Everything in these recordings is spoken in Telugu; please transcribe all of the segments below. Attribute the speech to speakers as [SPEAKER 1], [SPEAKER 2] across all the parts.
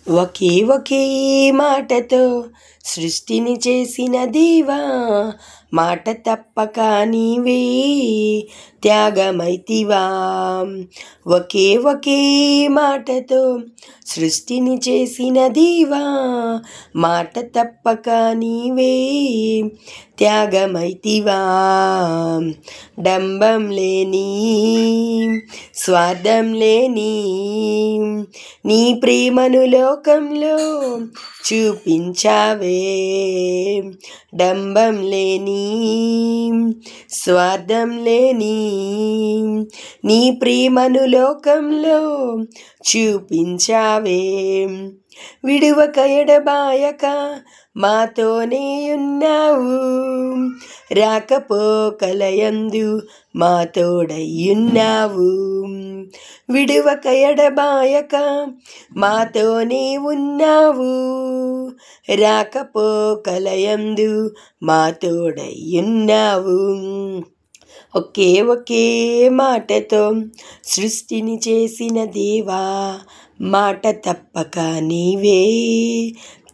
[SPEAKER 1] ఒకే ఒకే మాటతో సృష్టిని చేసిన దేవా, మాట తప్పక నీవే త్యాగమైతివా. ఒకే ఒకే మాటతో సృష్టిని చేసిన దేవా, మాట తప్పక నీవే త్యాగమైతివా. డంబం లేని స్వార్థం లేని నీ ప్రేమను లోకంలో చూపించావే. డంబం లేని స్వార్థం లేని నీ ప్రేమను లోకంలో చూపించావే. విడువక ఎడబాయక మాతోనే ఉన్నావు, రాకపోకలయందు మాతోడయ్యున్నావు. విడువక ఎడబాయక మాతోనే ఉన్నావు, రాకపోకలయందు మాతోడయ్యున్నావు. ఒకే ఒకే మాటతో సృష్టిని చేసిన దేవా, మాట తప్పక నీవే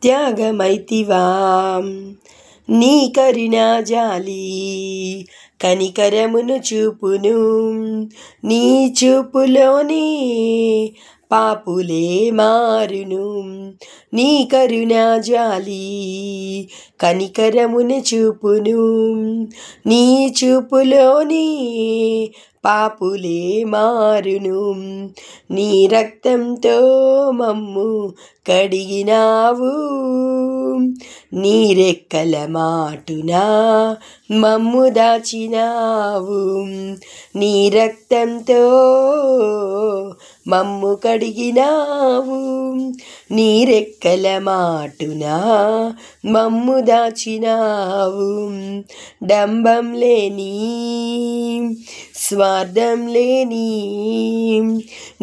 [SPEAKER 1] త్యాగమైతివా. నీ కరుణా జాలి కనికరమును చూపును, నీ చూపులోనే పాపులే మారును. నీ కరుణా జాలి కనికరమును చూపును, నీ చూపులోనే పాపులే మారును. నీ రక్తంతో మమ్ము కడిగినావు, నీ రెక్కల మాటున మమ్ము దాచినావు. నీ రక్తంతో మమ్ము కడిగినావు, నీ రెక్కల మాటున మమ్ము దాచినావు. డంబం లేని స్వార్థం లేని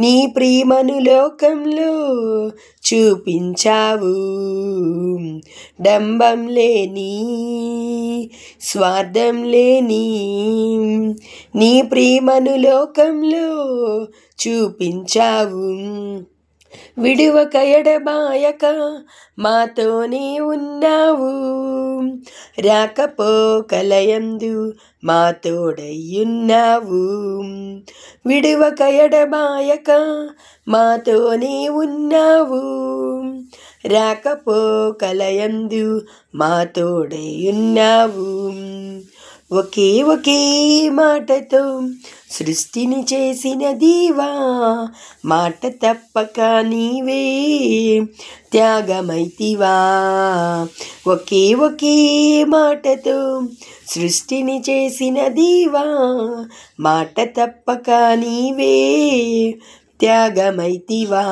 [SPEAKER 1] నీ ప్రేమను లోకంలో చూపించావు. డంబం లేని స్వార్థం లేని నీ ప్రేమను లోకంలో చూపించావు. విడువక ఎడబాయక మాతోనే ఉన్నావు, రాకపోకలయందు మాతోడయ్యున్నావు. విడువక ఎడబాయక మాతోనే ఉన్నావు, రాకపోకలయందు మాతోడయ్యున్నావు. ఒకే ఒకే మాటతో సృష్టిని చేసిన దేవా, మాట తప్పక నీవే త్యాగమైతివా. ఒకే ఒకే మాటతో సృష్టిని చేసిన దేవా, మాట తప్పక నీవే త్యాగమైతివా.